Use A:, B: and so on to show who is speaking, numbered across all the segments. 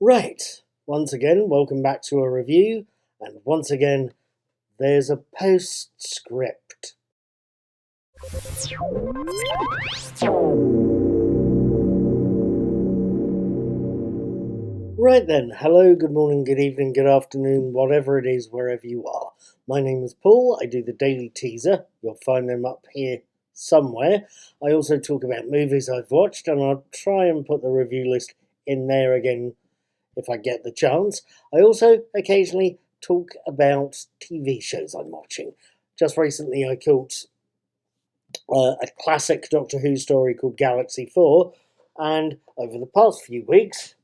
A: Right, once again, welcome back to a review, and once again, there's a postscript. Right then, hello, good morning, good evening, good afternoon, whatever it is, wherever you are. My name is Paul, I do the daily teaser, you'll find them up here somewhere. I also talk about movies I've watched, and I'll try and put the review list in there again if I get the chance. I also occasionally talk about TV shows I'm watching. Just recently I caught a classic Doctor Who story called Galaxy 4, and over the past few weeks,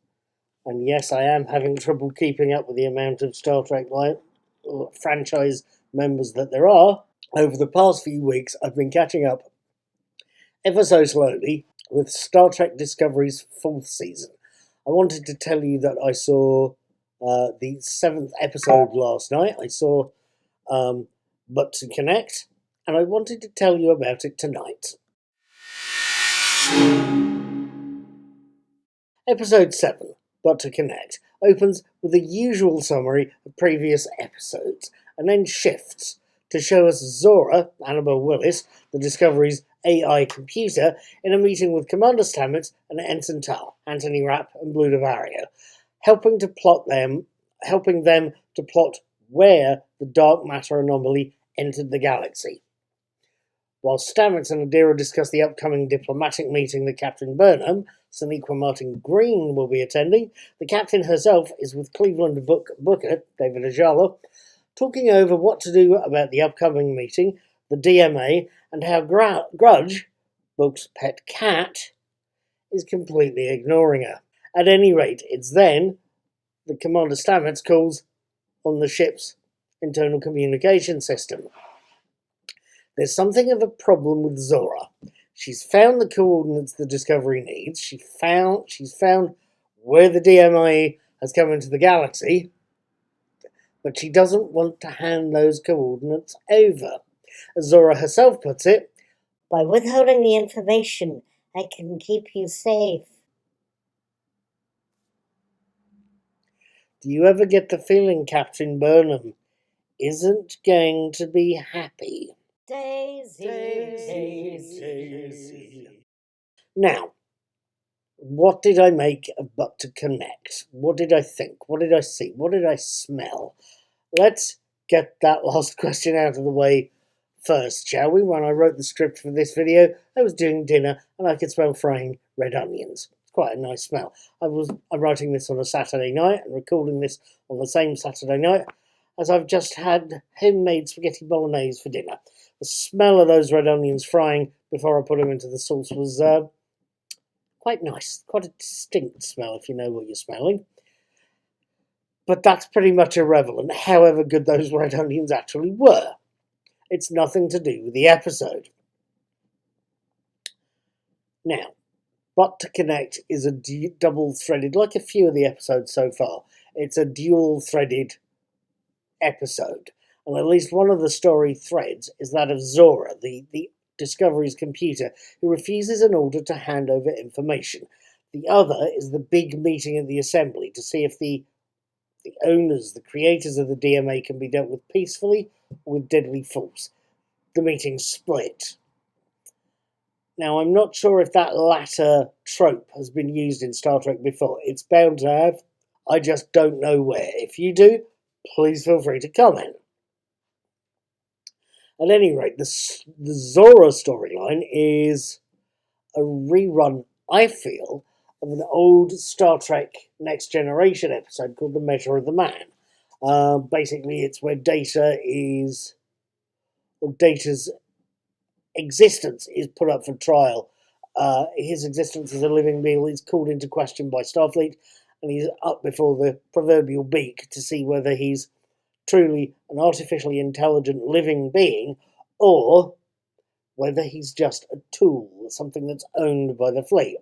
A: and yes, I am having trouble keeping up with the amount of Star Trek franchise members that there are, over the past few weeks I've been catching up ever so slowly with Star Trek Discovery's 4th season. I wanted to tell you that I saw the 7th episode last night. I saw But to Connect, and I wanted to tell you about it tonight. Episode 7, But to Connect, opens with a usual summary of previous episodes, and then shifts to show us Zora, Annabelle Willis, the Discovery's AI computer, in a meeting with Commander Stamets and Ensign Tal, Anthony Rapp and Blue Vario, helping them to plot where the dark matter anomaly entered the galaxy. While Stamets and Adira discuss the upcoming diplomatic meeting that Captain Burnham, Sonequa Martin Green, will be attending, the captain herself is with Cleveland Booker, David Ajala, talking over what to do about the upcoming meeting, the DMA, and how Grudge, Book's pet cat, is completely ignoring her. At any rate, it's then that Commander Stamets calls on the ship's internal communication system. There's something of a problem with Zora. She's found the coordinates the Discovery needs. She's found where the DMI has come into the galaxy, but she doesn't want to hand those coordinates over. As Zora herself puts it,
B: by withholding the information, I can keep you safe.
A: Do you ever get the feeling Captain Burnham isn't going to be happy?
B: Daisy.
A: Now, what did I make of But to Connect? What did I think? What did I see? What did I smell? Let's get that last question out of the way first, shall we? When I wrote the script for this video, I was doing dinner and I could smell frying red onions. It's quite a nice smell. I'm writing this on a Saturday night and recording this on the same Saturday night as I've just had homemade spaghetti bolognese for dinner. The smell of those red onions frying before I put them into the sauce was quite nice. Quite a distinct smell if you know what you're smelling. But that's pretty much irrelevant, however good those red onions actually were. It's nothing to do with the episode. Now, But to Connect is a double-threaded, like a few of the episodes so far, it's a dual-threaded episode. And at least one of the story threads is that of Zora, the Discovery's computer, who refuses an order to hand over information. The other is the big meeting at the assembly to see if the owners, the creators of the DMA, can be dealt with peacefully or with deadly force. The meeting split. Now, I'm not sure if that latter trope has been used in Star Trek before. It's bound to have. I just don't know where. If you do, please feel free to comment. At any rate, the Zora storyline is a rerun, I feel, of an old Star Trek Next Generation episode called The Measure of the Man. Basically, it's where Data's existence is put up for trial. His existence as a living being is called into question by Starfleet, and he's up before the proverbial beak to see whether he's truly an artificially intelligent living being, or whether he's just a tool, something that's owned by the fleet.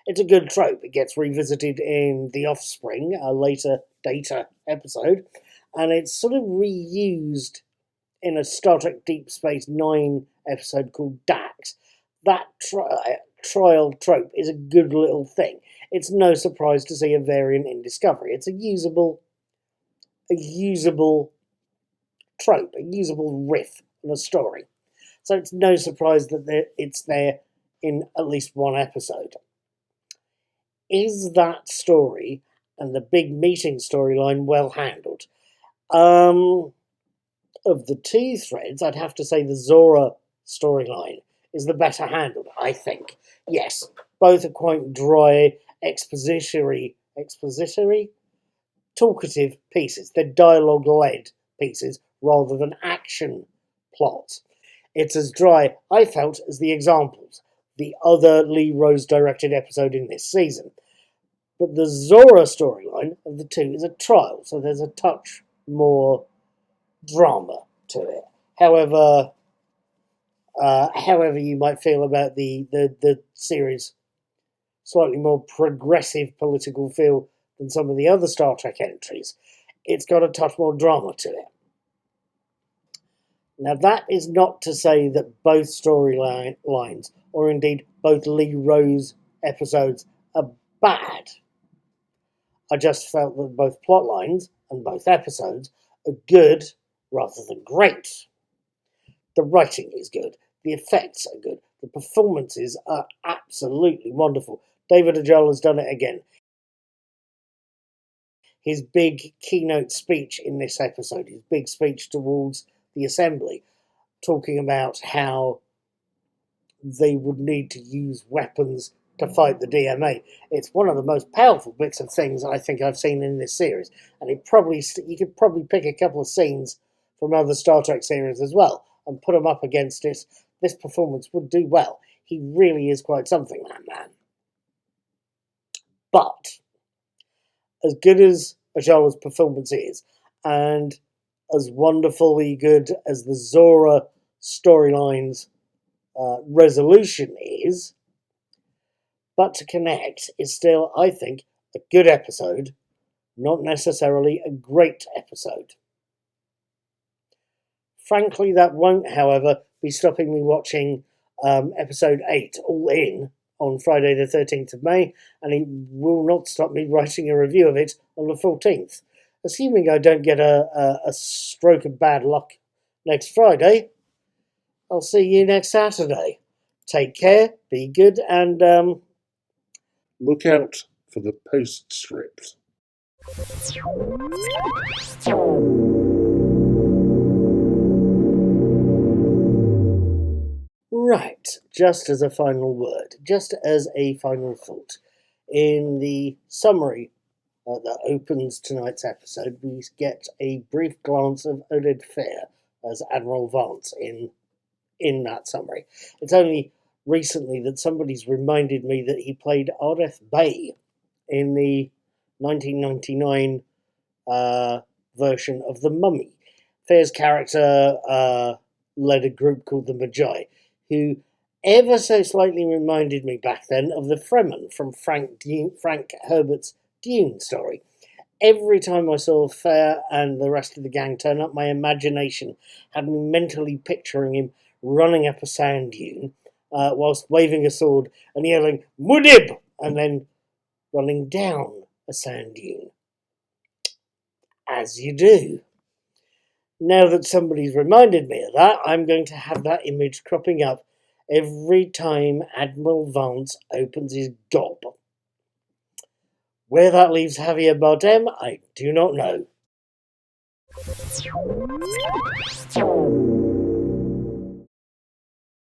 A: It's a good trope. It gets revisited in The Offspring, a later Data episode, and it's sort of reused in a Star Trek Deep Space Nine episode called Dax. That trial trope is a good little thing. it's no surprise to see a variant in Discovery. It's a usable trope, a usable riff of a story. So it's no surprise that it's there in at least one episode. Is that story and the big meeting storyline well handled? Of the two threads, I'd have to say the Zora storyline is the better handled, I think. Yes, both are quite dry, expository, talkative pieces. They're dialogue-led pieces rather than action plots. It's as dry, I felt, as the examples, the other Lee Rose directed episode in this season. But the Zora storyline of the two is a trial, so there's a touch more drama to it. However you might feel about the series' slightly more progressive political feel than some of the other Star Trek entries, it's got a touch more drama to it. Now, that is not to say that both storylines, or indeed both Lee Rose episodes, are bad. I just felt that both plot lines and both episodes are good rather than great. The writing is good. The effects are good. The performances are absolutely wonderful. David Ajala has done it again. His big keynote speech in this episode, his big speech towards the Assembly, talking about how they would need to use weapons to fight the DMA. It's one of the most powerful bits of things I think I've seen in this series. And you could probably pick a couple of scenes from other Star Trek series as well and put them up against it. This performance would do well. He really is quite something, that man. But as good as Ajala's performance is, and as wonderfully good as the Zora storyline's resolution is, But to Connect is still, I think, a good episode, not necessarily a great episode. Frankly, that won't, however, be stopping me watching episode 8, All In, on Friday the 13th of May, and it will not stop me writing a review of it on the 14th. Assuming I don't get a stroke of bad luck next Friday, I'll see you next Saturday. Take care, be good, and
C: look out for the postscript.
A: Right, just as a final word, just as a final thought, in the summary that opens tonight's episode, we get a brief glance of Oded Fehr as Admiral Vance in that summary. It's only recently that somebody's reminded me that he played Ardeth Bay in the 1999 version of The Mummy. Fehr's character led a group called the Magi, who ever so slightly reminded me back then of the Fremen from Frank Herbert's Dune story. Every time I saw Fehr and the rest of the gang turn up, my imagination had me mentally picturing him running up a sand dune whilst waving a sword and yelling, "Muad'dib!" and then running down a sand dune. As you do. Now that somebody's reminded me of that, I'm going to have that image cropping up every time Admiral Vance opens his gob. Where that leaves Javier Bardem, I do not know.